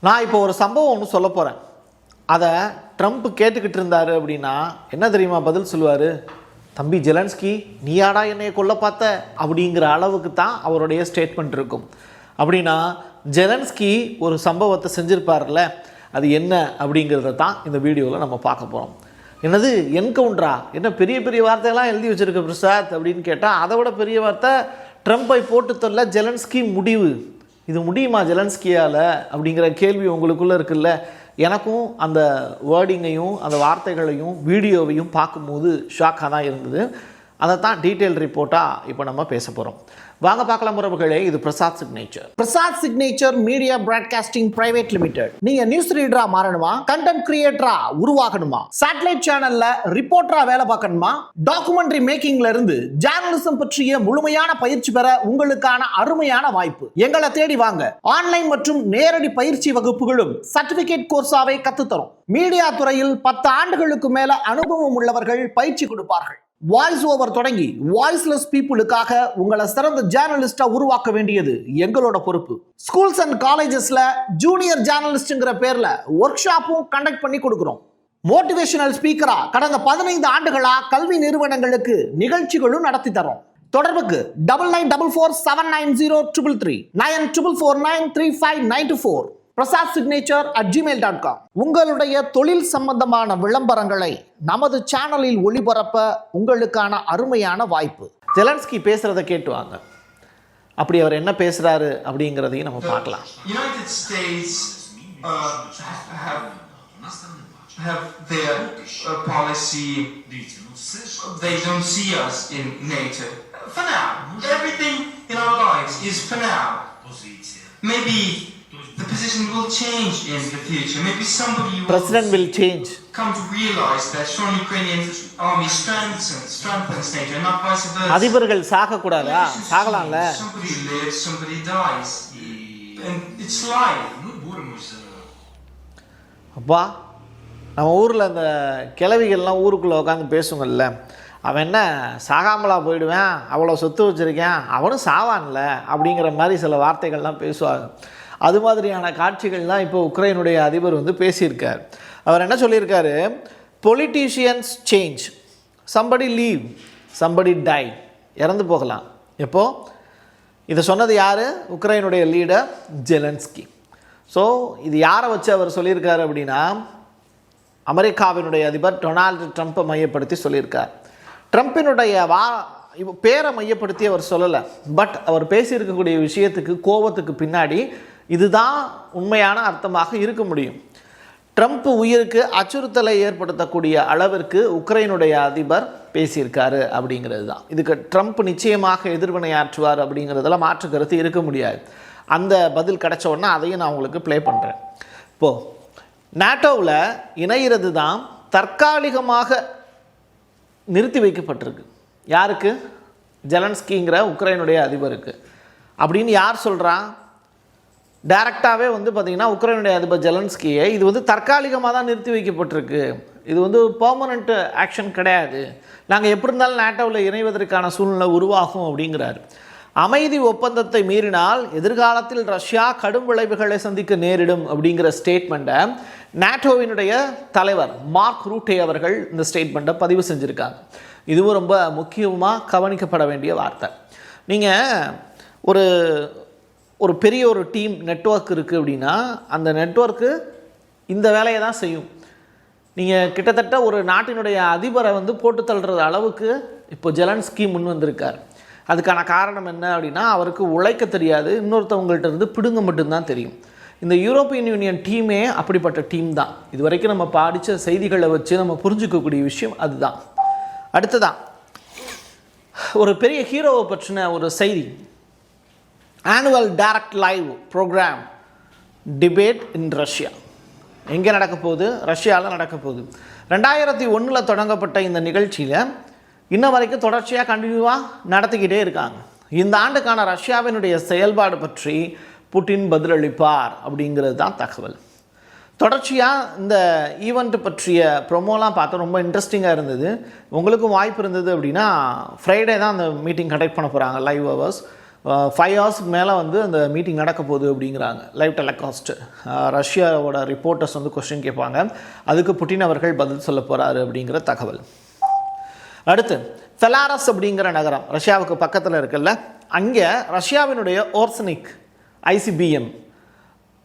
நான் இப்போ ஒரு சம்பவம் ஒன்று சொல்ல போகிறேன். அதை ட்ரம்ப் கேட்டுக்கிட்டு இருந்தார் அப்படின்னா என்ன தெரியுமா பதில் சொல்லுவார்? தம்பி ஜெலன்ஸ்கி, நீயாடா என்னையை கொல்ல பார்த்த அப்படிங்கிற அளவுக்கு தான் அவருடைய ஸ்டேட்மெண்ட் இருக்கும். அப்படின்னா ஜெலன்ஸ்கி ஒரு சம்பவத்தை செஞ்சுருப்பார்ல, அது என்ன அப்படிங்கிறத தான் இந்த வீடியோவில் நம்ம பார்க்க போகிறோம். என்னது என்கவுண்டரா? என்ன பெரிய பெரிய வார்த்தையெல்லாம் எழுதி வச்சுருக்க பிரசாத் அப்படின்னு கேட்டால், அதை விட பெரிய வார்த்தை ட்ரம்ப்பை போட்டு தள்ள ஜெலன்ஸ்கி முடிவு. இது முடியுமா ஜெலன்ஸ்கியால் அப்படிங்கிற கேள்வி உங்களுக்குள்ளே இருக்குல்ல. எனக்கும் அந்த வேர்டிங்கையும் அந்த வார்த்தைகளையும் வீடியோவையும் பார்க்கும்போது ஷாக்காக தான் இருந்தது. அதை தான் டீட்டெயில் ரிப்போர்ட்டாக இப்போ நம்ம பேச போகிறோம். வாங்க பார்க்கலாம் உறவுகளே. இது Prasad signature. Prasad signature media broadcasting private limited. நீங்க நியூஸ் ரீடரா மாறணுமா? கண்டென்ட் கிரியேட்டரா உருவாகணுமா? சேட்டலைட் சேனல்ல ரிப்போர்ட்டரா வேலை பார்க்கணுமா? டாக்குமெண்ட்ரி மேக்கிங்ல இருந்து ஜேர்னலிசம் பற்றிய முழுமையான பயிற்சி பெற உங்களுக்கான அருமையான வாய்ப்பு. எங்களை தேடி வாங்க. ஆன்லைன் மற்றும் நேரடி பயிற்சி வகுப்புகளும் சர்டிபிகேட் கோர்ஸாவே கத்துத்தரும். மீடியா துறையில் 10 ஆண்டுகளுக்கு மேல அனுபவம் உள்ளவர்கள் பயிற்சி கொடுப்பார்கள். வாய்ஸ் ஓவர் தொடங்கி வாய்ஸ்லெஸ் பீப்புளுக்காக உங்களை சிறந்த ஜேர்னலிஸ்டா உருவாக்க வேண்டியது எங்களோட பொறுப்பு. ஸ்கூல்ஸ் அண்ட் காலேஜஸ்ல ஜூனியர் ஜேர்னலிஸ்ட்ங்கிற பேர்ல ஒர்க் ஷாப்பும் கண்டக்ட் பண்ணி கொடுக்கிறோம். மோட்டிவேஷனல் ஸ்பீக்கரா கடந்த 15 ஆண்டுகளா கல்வி நிறுவனங்களுக்கு நிகழ்ச்சிகளும் நடத்தி தரோம். தொடர்புக்கு 9944790333 94493594 prasadsignature@gmail.com. உங்களுடைய தொழில் சம்பந்தமான விளம்பரங்களை நமது சேனலில் ஒளிபரப்ப உங்களுக்கான அருமையான வாய்ப்பு. ஜெலன்ஸ்கி பேசுறதை கேட்டுவாங்க. அப்படி அவர் என்ன பேசுறாரு அப்படிங்கிறதையும் நம்ம பார்க்கலாம். United States have their policy. They don't see us in NATO for now. Everything in our lives is for now. Maybe the position will change in the future. Maybe somebody will change. Come to realize that strong Ukrainian army strengthens NATO, and not vice versa. அதிபர்கள் சாக கூடாதா? சாகலாம்ல. Somebody lives, somebody dies, and it's life. அப்பா, நம்ம ஊரில் அந்த கிழவிகள்லாம் ஊருக்குள்ளே உட்காந்து பேசுங்கள்ல, அவன் என்ன சாகாமலா போயிடுவேன், அவ்வளோ சொத்து வச்சுருக்கேன், அவனும் சாவான்ல அப்படிங்கிற மாதிரி சில வார்த்தைகள்லாம் பேசுவாங்க. அது மாதிரியான காட்சிகள் தான் இப்போ உக்ரைனுடைய அதிபர் பேசியிருக்கார். அவர் என்ன சொல்லியிருக்காரு? Politicians change, somebody leave, somebody die. இறந்து போகலாம். எப்போ? இதை சொன்னது யார்? உக்ரைனுடைய லீடர் ஜெலன்ஸ்கி. ஸோ இது யாரை வச்சு அவர் சொல்லியிருக்காரு அப்படின்னா, அமெரிக்காவினுடைய அதிபர் டொனால்டு ட்ரம்ப்பை மையப்படுத்தி சொல்லியிருக்கார். ட்ரம்ப்பினுடைய பேரை மையப்படுத்தி அவர் சொல்லலை. பட் அவர் பேசியிருக்கக்கூடிய விஷயத்துக்கு, கோபத்துக்கு பின்னாடி இதுதான் உண்மையான அர்த்தமாக இருக்க முடியும். ட்ரம்ப் உயிருக்கு அச்சுறுத்தலை ஏற்படுத்தக்கூடிய அளவிற்கு உக்ரைனுடைய அதிபர் பேசியிருக்காரு அப்படிங்கிறது தான். இதுக்கு ட்ரம்ப் நிச்சயமாக எதிர்வினையாற்றுவார் அப்படிங்கிறதுல மாற்று கருத்து இருக்க முடியாது. அந்த பதில் கிடைச்ச உடனே அதையும் நான் உங்களுக்கு ப்ளே பண்ணுறேன். இப்போது நேட்டோவில் இணைகிறது தான் தற்காலிகமாக நிறுத்தி வைக்கப்பட்டிருக்கு. யாருக்கு? ஜெலன்ஸ்கிங்கிற உக்ரைனுடைய அதிபருக்கு. அப்படின்னு யார் சொல்கிறா? டைரக்டாகவே பார்த்திங்கன்னா உக்ரைனுடைய அதிபர் ஜெலன்ஸ்கியை இது தற்காலிகமாக தான் நிறுத்தி வைக்கப்பட்டிருக்கு, இது பெர்மனண்ட் ஆக்ஷன் கிடையாது, நாங்கள் எப்படி இருந்தாலும் நேட்டோவில் இணைவதற்கான சூழ்நிலை உருவாகும் அப்படிங்கிறார். அமைதி ஒப்பந்தத்தை மீறினால் எதிர்காலத்தில் ரஷ்யா கடும் விளைவுகளை சந்திக்க நேரிடும் அப்படிங்கிற ஸ்டேட்மெண்ட்டை நேட்டோவினுடைய தலைவர் மார்க் ரூட்டே அவர்கள் இந்த ஸ்டேட்மெண்ட்டை பதிவு செஞ்சுருக்காங்க. இதுவும் ரொம்ப முக்கியமாக கவனிக்கப்பட வேண்டிய வார்த்தை. நீங்கள் ஒரு பெரிய ஒரு டீம் நெட்வொர்க் இருக்குது அப்படின்னா, அந்த நெட்வொர்க்கு இந்த வேலையை தான் செய்யும். நீங்கள் கிட்டத்தட்ட ஒரு நாட்டினுடைய அதிபரை போட்டு தள்ளுற அளவுக்கு இப்போ ஜெலன்ஸ்கி முன் வந்திருக்கார். அதுக்கான காரணம் என்ன அப்படின்னா, அவருக்கு உழைக்க தெரியாது, இன்னொருத்தவங்கள்ட்ட இருந்து பிடுங்க மட்டும்தான் தெரியும். இந்த யூரோப்பியன் யூனியன் டீமே அப்படிப்பட்ட டீம் தான். இது வரைக்கும் நம்ம படித்த செய்திகளை வச்சு நம்ம புரிஞ்சுக்கக்கூடிய விஷயம் அதுதான். அடுத்ததான் ஒரு பெரிய ஹீரோவை பற்றின ஒரு செய்தி. Annual direct live programme debate in Russia. எங்கே நடக்க போகுது? ரஷ்யாவில் நடக்க போகுது. 2001 தொடங்கப்பட்ட இந்த நிகழ்ச்சியில் இன்ன வரைக்கும் தொடர்ச்சியாக கண்டினியூவாக நடத்திக்கிட்டே இருக்காங்க. இந்த ஆண்டுக்கான ரஷ்யாவினுடைய செயல்பாடு பற்றி புட்டின் பதிலளிப்பார் அப்படிங்கிறது தான் தகவல். தொடர்ச்சியாக இந்த ஈவெண்ட் பற்றிய ப்ரொமோலாம் பார்த்தா ரொம்ப இன்ட்ரெஸ்டிங்காக இருந்தது. உங்களுக்கும் வாய்ப்பு இருந்தது அப்படின்னா ஃப்ரைடே தான் அந்த மீட்டிங் கண்டக்ட் பண்ண போகிறாங்க, லைவ் ஹவர்ஸ். 5 ஹவர்ஸ்க்கு மேலே வந்து அந்த மீட்டிங் நடக்க போகுது அப்படிங்கிறாங்க. Live telecast. ரஷ்யாவோட ரிப்போர்ட்டர்ஸ் வந்து கொஸ்டின் கேட்பாங்க, அதுக்கு புட்டின் அவர்கள் பதில் சொல்ல போகிறாரு அப்படிங்கிற தகவல். அடுத்து ஃபெலாரஸ் அப்படிங்கிற நகரம் ரஷ்யாவுக்கு பக்கத்தில் இருக்குல்ல, அங்கே ரஷ்யாவினுடைய ஓர்சனிக் ICBM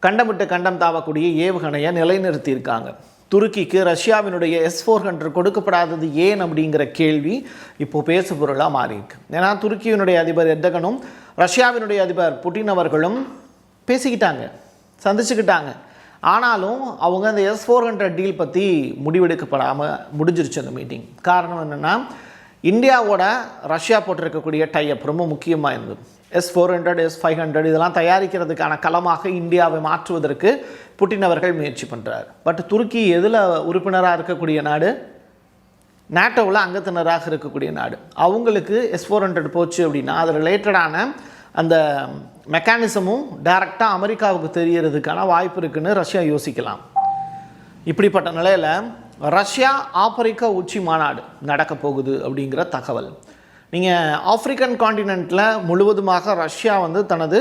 கண்டம் விட்டு கண்டம் தாவக்கூடிய ஏவுகணையை நிலைநிறுத்தியிருக்காங்க. துருக்கிக்கு ரஷ்யாவினுடைய S-400 கொடுக்கப்படாதது ஏன் அப்படிங்கிற கேள்வி இப்போது பேசு பொருளாக மாறியிருக்கு. ஏன்னா துருக்கியினுடைய அதிபர் எர்டகனும் ரஷ்யாவினுடைய அதிபர் புட்டின் அவர்களும் பேசிக்கிட்டாங்க, சந்திச்சுக்கிட்டாங்க. ஆனாலும் அவங்க அந்த S-400 டீல் பற்றி முடிவெடுக்கப்படாமல் முடிஞ்சிருச்சு அந்த மீட்டிங். காரணம் என்னென்னா, இந்தியாவோட ரஷ்யா போட்டிருக்கக்கூடிய டைப் ரொம்ப முக்கியமாக இருந்தது. S-400 S-500 இதெல்லாம் தயாரிக்கிறதுக்கான களமாக இந்தியாவை மாற்றுவதற்கு புட்டின் அவர்கள் முயற்சி பண்ணுறார். பட் துருக்கி எதில் உறுப்பினராக இருக்கக்கூடிய நாடு? நேட்டோவில் அங்கத்தினராக இருக்கக்கூடிய நாடு. அவங்களுக்கு S-400 போச்சு அப்படின்னா அது ரிலேட்டடான அந்த மெக்கானிசமும் டைரெக்டாக அமெரிக்காவுக்கு தெரியறதுக்கான வாய்ப்பு இருக்குன்னு ரஷ்யா யோசிக்கலாம். இப்படிப்பட்ட நிலையில் ரஷ்யா ஆப்பிரிக்கா உச்சி மாநாடு நடக்க போகுது அப்படிங்கிற தகவல். நீங்கள் ஆப்பிரிக்கன் காண்டினென்ட்டில் முழுவதுமாக ரஷ்யா வந்து தனது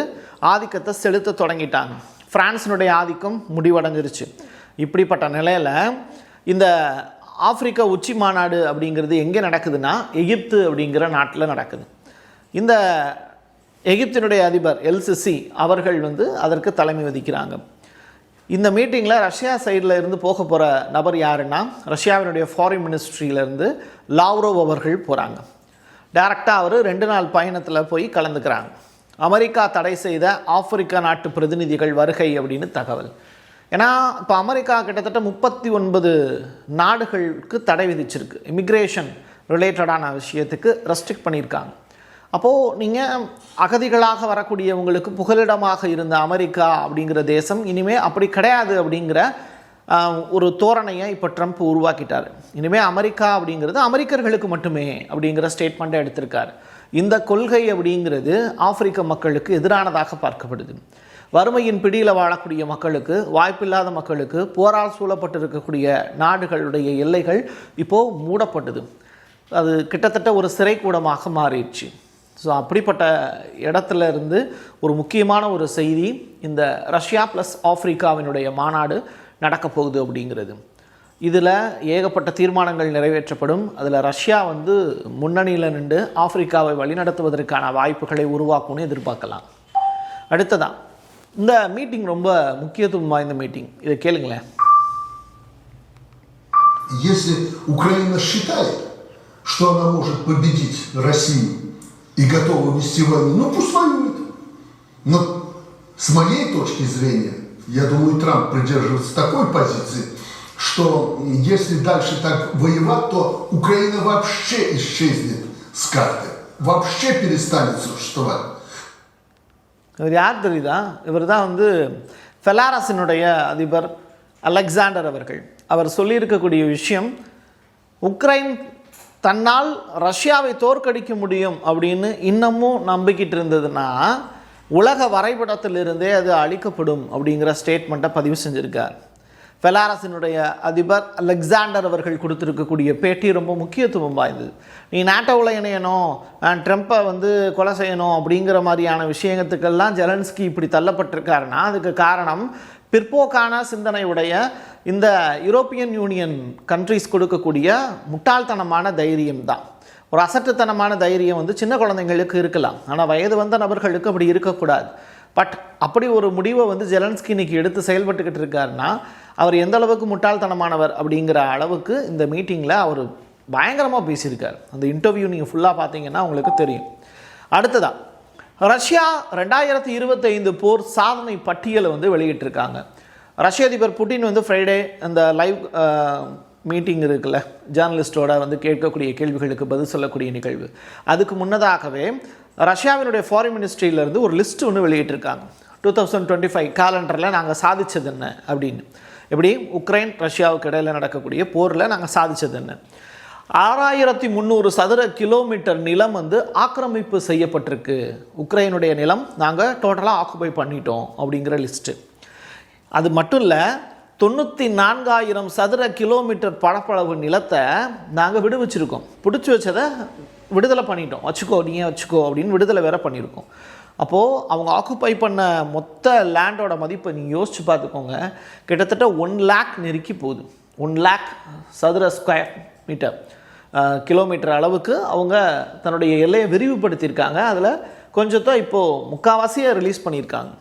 ஆதிக்கத்தை செலுத்த தொடங்கிட்டாங்க. பிரான்ஸினுடைய ஆதிக்கம் முடிவடைஞ்சிருச்சு. இப்படிப்பட்ட நிலையில் இந்த ஆப்பிரிக்கா உச்சி மாநாடு அப்படிங்கிறது எங்கே நடக்குதுன்னா எகிப்து அப்படிங்கிற நாட்டில் நடக்குது. இந்த எகிப்தினுடைய அதிபர் எல்சிசி அவர்கள் வந்து அதற்கு தலைமை வகிக்கிறாங்க. இந்த மீட்டிங்கில் ரஷ்யா சைடில் இருந்து போக போகிற நபர் யாருன்னா, ரஷ்யாவினுடைய ஃபாரின் மினிஸ்ட்ரியிலேருந்து லாவ்ரோவ் அவர்கள் போகிறாங்க. டைரெக்டாக அவர் 2 நாள் பயணத்தில் போய் கலந்துக்கிறாங்க. அமெரிக்கா தடை செய்த ஆப்பிரிக்கா நாட்டு பிரதிநிதிகள் வருகை அப்படின்னு தகவல். ஏன்னா இப்போ அமெரிக்கா கிட்டத்தட்ட 39 நாடுகளுக்கு தடை விதிச்சிருக்கு. இமிக்ரேஷன் ரிலேட்டடான விஷயத்துக்கு ரெஸ்ட்ரிக்ட் பண்ணியிருக்காங்க. அப்போது நீங்கள் அகதிகளாக வரக்கூடியவங்களுக்கு புகலிடமாக இருந்த அமெரிக்கா அப்படிங்கிற தேசம் இனிமேல் அப்படி கிடையாது அப்படிங்கிற ஒரு தோரணையை இப்போ ட்ரம்ப் உருவாக்கிட்டார். இனிமேல் அமெரிக்கா அப்படிங்கிறது அமெரிக்கர்களுக்கு மட்டுமே அப்படிங்கிற ஸ்டேட்மெண்ட்டை எடுத்திருக்கார். இந்த கொள்கை அப்படிங்கிறது ஆப்பிரிக்க மக்களுக்கு எதிரானதாக பார்க்கப்படுது. வறுமையின் பிடியில் வாழக்கூடிய மக்களுக்கு, வாய்ப்பில்லாத மக்களுக்கு, போரால் சூழப்பட்டு இருக்கக்கூடிய நாடுகளுடைய எல்லைகள் இப்போது மூடப்பட்டது. அது கிட்டத்தட்ட ஒரு சிறைக்கூடமாக மாறிடுச்சு. ஸோ அப்படிப்பட்ட இடத்துல இருந்து ஒரு முக்கியமான ஒரு செய்தி, இந்த ரஷ்யா ப்ளஸ் ஆப்பிரிக்காவினுடைய மாநாடு நடக்க போகுது அப்படிங்கிறது. இதில் ஏகப்பட்ட தீர்மானங்கள் நிறைவேற்றப்படும். அதில் ரஷ்யா வந்து முன்னணியில் நின்று ஆப்பிரிக்காவை வழிநடத்துவதற்கான வாய்ப்புகளை உருவாக்கும்னு எதிர்பார்க்கலாம். அடுத்ததான் இந்த மீட்டிங் ரொம்ப முக்கியத்துவம் வாய்ந்த மீட்டிங். இதை கேளுங்களேன். Если Украина считает, что она может победить Россию и готова вести войну, ну пусть воюет. Но с моей точки зрения, я думаю, Трамп придерживается такой позиции, что если дальше так воевать, то Украина вообще исчезнет с карты, вообще перестанет существовать. இவர் யார் தெரியுதா? இவர் தான் வந்து ஃபெலாரஸினுடைய அதிபர் அலெக்சாண்டர் அவர்கள். அவர் சொல்லியிருக்கக்கூடிய விஷயம், உக்ரைன் தன்னால் ரஷ்யாவை தோற்கடிக்க முடியும் அப்படின்னு இன்னமும் நம்பிக்கிட்டு இருந்ததுன்னா உலக வரைபடத்திலிருந்தே அது அழிக்கப்படும் அப்படிங்கிற ஸ்டேட்மெண்ட்டை பதிவு செஞ்சுருக்கார். ஃபெலாரஸினுடைய அதிபர் அலெக்சாண்டர் அவர்கள் கொடுத்துருக்கக்கூடிய பேட்டி ரொம்ப முக்கியத்துவம் வாய்ந்தது. நீ நாட்டோவில் இணையணும், ட்ரம்ப்பை வந்து கொலை செய்யணும் அப்படிங்கிற மாதிரியான விஷயத்துக்கெல்லாம் ஜெலன்ஸ்கி இப்படி தள்ளப்பட்டிருக்காருன்னா அதுக்கு காரணம் பிற்போக்கான சிந்தனையுடைய இந்த யூரோப்பியன் யூனியன் கண்ட்ரிஸ் கொடுக்கக்கூடிய முட்டாள்தனமான தைரியம் தான். ஒரு அசட்டுத்தனமான தைரியம் வந்து சின்ன குழந்தைங்களுக்கு இருக்கலாம், ஆனால் வயது வந்த நபர்களுக்கு அப்படி இருக்கக்கூடாது. பட் அப்படி ஒரு முடிவை வந்து ஜெலன்ஸ்கி இன்னைக்கு எடுத்து செயல்பட்டுக்கிட்டு இருக்காருன்னா அவர் எந்த அளவுக்கு முட்டாள்தனமானவர் அப்படிங்கிற அளவுக்கு இந்த மீட்டிங்கில் அவர் பயங்கரமாக பேசியிருக்கார். அந்த இன்டர்வியூ நீங்கள் ஃபுல்லாக பார்த்தீங்கன்னா உங்களுக்கு தெரியும். அடுத்ததான் ரஷ்யா 2025 போர் சாதனை பட்டியலை வந்து வெளியிட்டிருக்காங்க. ரஷ்ய அதிபர் புட்டின் வந்து ஃப்ரைடே அந்த லைவ் மீட்டிங் இருக்குல்ல, ஜேர்னலிஸ்டோட வந்து கேட்கக்கூடிய கேள்விகளுக்கு பதில் சொல்லக்கூடிய நிகழ்வு, அதுக்கு முன்னதாகவே ரஷ்யாவினுடைய ஃபாரின் மினிஸ்ட்ரியிலேருந்து ஒரு லிஸ்ட் ஒன்று வெளியிட்டிருக்காங்க. 2025 காலண்டரில் நாங்கள் சாதித்தது என்ன அப்படின்னு. எப்படி உக்ரைன் ரஷ்யாவுக்கு இடையில் நடக்கக்கூடிய போரில் நாங்கள் சாதித்தது என்ன. 6300 சதுர கிலோமீட்டர் நிலம் வந்து ஆக்கிரமிப்பு செய்யப்பட்டிருக்கு. உக்ரைனுடைய நிலம் நாங்கள் டோட்டலாக ஆக்குபை பண்ணிட்டோம் அப்படிங்கிற லிஸ்ட்டு. அது மட்டும் இல்லை, 94,000 சதுர கிலோமீட்டர் பரப்பளவு நிலத்தை நாங்கள் விடுவிச்சிருக்கோம். பிடிச்சி வச்சதை விடுதலை பண்ணிட்டோம், வச்சுக்கோ நீயே வச்சுக்கோ அப்படின்னு விடுதலை வேற பண்ணியிருக்கோம். அப்போது அவங்க ஆக்குப்பை பண்ண மொத்த லேண்டோட மதிப்பை நீங்கள் யோசித்து பார்த்துக்கோங்க, கிட்டத்தட்ட 1 lakh நெருக்கி போகுது. 1 lakh சதுர ஸ்கொயர் மீட்டர் கிலோமீட்டர் அளவுக்கு அவங்க தன்னுடைய எல்லையை விரிவுபடுத்தியிருக்காங்க. அதில் கொஞ்சம் தான் இப்போது முக்கால்வாசியை ரிலீஸ் பண்ணியிருக்காங்க.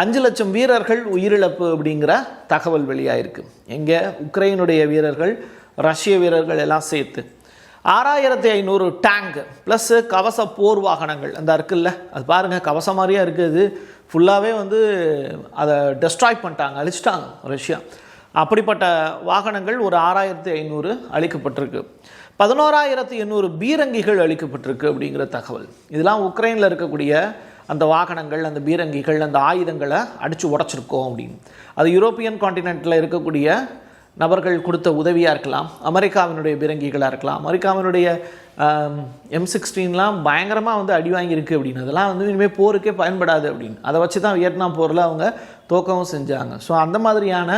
5 லட்சம் வீரர்கள் உயிரிழப்பு அப்படிங்கிற தகவல் வெளியாயிருக்கு. எங்கே உக்ரைனுடைய வீரர்கள், ரஷ்ய வீரர்கள் எல்லாம் சேர்த்து 6500 டேங்க் ப்ளஸ் கவச போர் வாகனங்கள் அந்த இருக்குல்ல, அது பாருங்கள் கவசம் மாதிரியா இருக்குது, ஃபுல்லாகவே வந்து அதை டெஸ்ட்ராய் பண்ணிட்டாங்க, அழிச்சிட்டாங்க ரஷ்யா. அப்படிப்பட்ட வாகனங்கள் ஒரு 6500 அழிக்கப்பட்டிருக்கு. 11800 பீரங்கிகள் அழிக்கப்பட்டிருக்கு அப்படிங்கிற தகவல். இதெல்லாம் உக்ரைனில் இருக்கக்கூடிய அந்த வாகனங்கள், அந்த பீரங்கிகள், அந்த ஆயுதங்களை அடித்து உடச்சிருக்கோம் அப்படின்னு. அது யூரோப்பியன் காண்டினென்ட்டில் இருக்கக்கூடிய நபர்கள் கொடுத்த உதவியாக இருக்கலாம், அமெரிக்காவினுடைய பீரங்கிகளாக இருக்கலாம். அமெரிக்காவினுடைய M16லாம் பயங்கரமாக வந்து அடி வாங்கியிருக்கு அப்படின்னு. அதெல்லாம் வந்து இனிமேல் போருக்கே பயன்படாது அப்படின்னு. அதை வச்சு தான் வியட்நாம் போரில் அவங்க தோக்கவும் செஞ்சாங்க. ஸோ அந்த மாதிரியான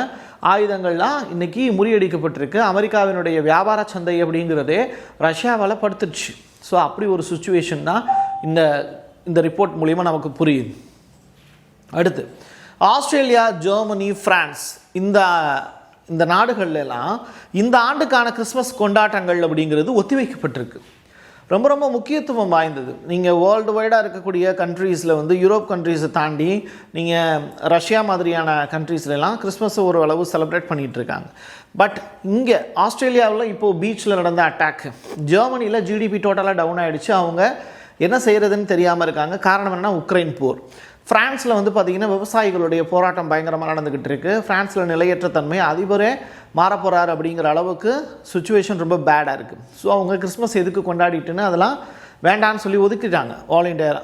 ஆயுதங்கள்லாம் இன்றைக்கி முறியடிக்கப்பட்டிருக்கு. அமெரிக்காவினுடைய வியாபார சந்தை அப்படிங்கிறதே ரஷ்யாவால் படுத்துடுச்சு. ஸோ அப்படி ஒரு சுச்சுவேஷன் தான் இந்த ரிப்போர்ட் மூலிமா நமக்கு புரியுது. அடுத்து ஆஸ்திரேலியா, ஜெர்மனி, பிரான்ஸ் இந்த நாடுகள்லாம் இந்த ஆண்டுக்கான கிறிஸ்மஸ் கொண்டாட்டங்கள் அப்படிங்கிறது ஒத்திவைக்கப்பட்டிருக்கு. ரொம்ப ரொம்ப முக்கியத்துவம் வாய்ந்தது. நீங்கள் வேர்ல்டு வைடாக இருக்கக்கூடிய கண்ட்ரீஸில் வந்து யூரோப் கண்ட்ரீஸை தாண்டி நீங்கள் ரஷ்யா மாதிரியான கண்ட்ரீஸ்லாம் கிறிஸ்மஸை ஒரு அளவு செலிப்ரேட் பண்ணிகிட்டு இருக்காங்க. பட் இங்கே ஆஸ்திரேலியாவில் இப்போது பீச்சில் நடந்த அட்டாக்கு, ஜெர்மனியில் ஜிடிபி டோட்டலாக டவுன் ஆகிடுச்சு. அவங்க என்ன செய்கிறதுன்னு தெரியாமல் இருக்காங்க. காரணம் என்ன? உக்ரைன் போர். ஃப்ரான்ஸில் வந்து பார்த்திங்கன்னா விவசாயிகளுடைய போராட்டம் பயங்கரமாக நடந்துக்கிட்டு இருக்குது. ஃப்ரான்ஸில் நிலையற்ற தன்மை, அதிபரே மாறப்போகிறார் அப்படிங்கிற அளவுக்கு சுச்சுவேஷன் ரொம்ப பேடாக இருக்குது. ஸோ அவங்க கிறிஸ்மஸ் எதுக்கு கொண்டாடிட்டுன்னு அதெல்லாம் வேண்டான்னு சொல்லி ஒதுக்கிட்டாங்க ஆல் இண்டியா.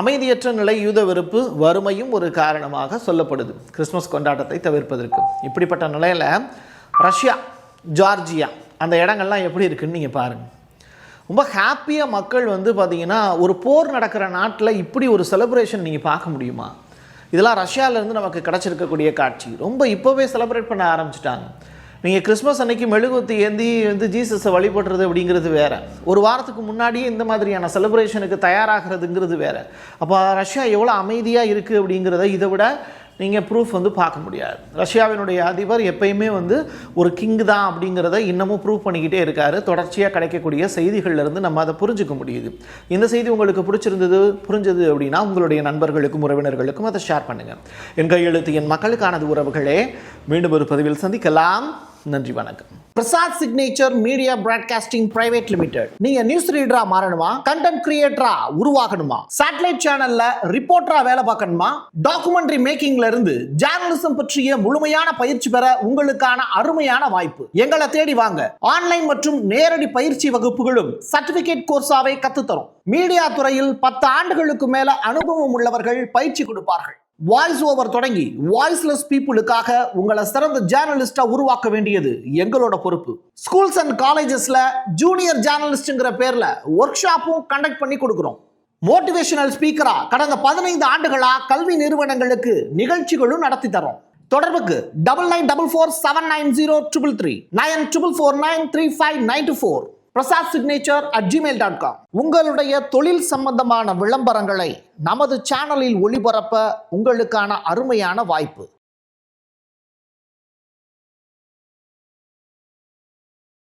அமைதியற்ற நிலை, யூத வெறுப்பு, வறுமையும் ஒரு காரணமாக சொல்லப்படுது கிறிஸ்மஸ் கொண்டாட்டத்தை தவிர்ப்பதற்கு. இப்படிப்பட்ட நிலையில் ரஷ்யா, ஜார்ஜியா அந்த இடங்கள்லாம் எப்படி இருக்குதுன்னு நீங்கள் பாருங்கள். ரொம்ப ஹாப்பியாக மக்கள் வந்து பார்த்திங்கன்னா, ஒரு போர் நடக்கிற நாட்டில் இப்படி ஒரு செலிப்ரேஷன் நீங்கள் பார்க்க முடியுமா? இதெல்லாம் ரஷ்யாவிலேருந்து நமக்கு கிடச்சிருக்கக்கூடிய காட்சி. ரொம்ப இப்போவே செலிப்ரேட் பண்ண ஆரம்பிச்சிட்டாங்க. நீங்கள் கிறிஸ்மஸ் அன்னைக்கு மெழுகுவத்தி ஏந்தி வந்து ஜீசஸை வழிபடுறது அப்படிங்கிறது வேறு, ஒரு வாரத்துக்கு முன்னாடியே இந்த மாதிரியான செலிப்ரேஷனுக்கு தயாராகிறதுங்கிறது வேறு. அப்போ ரஷ்யா எவ்வளோ அமைதியாக இருக்குது அப்படிங்கிறத இதை விட நீங்கள் ப்ரூஃப் வந்து பார்க்க முடியாது. ரஷ்யாவினுடைய அதிபர் எப்பயுமே வந்து ஒரு கிங் தான் அப்படிங்கிறத இன்னமும் ப்ரூவ் பண்ணிக்கிட்டே இருக்காரு. தொடர்ச்சியாக கிடைக்கக்கூடிய செய்திகள்லேருந்து நம்ம அதை புரிஞ்சுக்க முடியுது. இந்த செய்தி உங்களுக்கு புரிஞ்சது அப்படின்னா உங்களுடைய நண்பர்களுக்கும் உறவினர்களுக்கும் அதை ஷேர் பண்ணுங்கள். என் கையெழுத்து என் மக்களுக்கானது உறவுகளே. மீண்டும் ஒரு பதிவில் சந்திக்கலாம். நன்றி, வணக்கம். Prasad signature media broadcasting private limited. நீங்க நியூஸ் ரீடரா மாறணுமா, கண்டென்ட் கிரியேட்டரா உருவாகணுமா, சேட்டலைட் சேனல்ல ரிப்போர்ட்டரா வேலை பார்க்கணுமா, டாக்குமெண்ட்ரி மேக்கிங்ல இருந்து ஜேர்னலிசம் பற்றிய முழுமையான பயிற்சி பெற உங்களுக்கான அருமையான வாய்ப்பு. எங்களை தேடி வாங்க. ஆன்லைன் மற்றும் நேரடி பயிற்சி வகுப்புகளும் சர்டிபிகேட் கோர்ஸாவே கத்துத்தரும். மீடியா துறையில் 10 ஆண்டுகளுக்கு மேல அனுபவம் உள்ளவர்கள் பயிற்சி கொடுப்பார்கள். வாய்ஸ் ஓவர் தொடங்கி வாய்ஸ்லெஸ் பீப்புளுக்காக உங்களை சிறந்த ஜேர்னலிஸ்டா உருவாக்க வேண்டியது எங்களோட பொறுப்பு. ஸ்கூல்ஸ் அண்ட் காலேஜஸ்ல ஜூனியர் ஜேர்னலிஸ்ட்ங்கிற பேர்ல ஒர்க் ஷாப்பும் கண்டக்ட் பண்ணி கொடுக்கிறோம். மோட்டிவேஷனல் ஸ்பீக்கரா கடந்த 15 ஆண்டுகளா கல்வி நிறுவனங்களுக்கு நிகழ்ச்சிகளும் நடத்தி தரோம். தொடர்புக்கு 9944790333 94493594 prasad@gmail.com. உங்களுடைய தொழில் சம்பந்தமான விளம்பரங்களை நமது சேனலில் ஒளிபரப்ப உங்களுக்கான அருமையான வாய்ப்பு.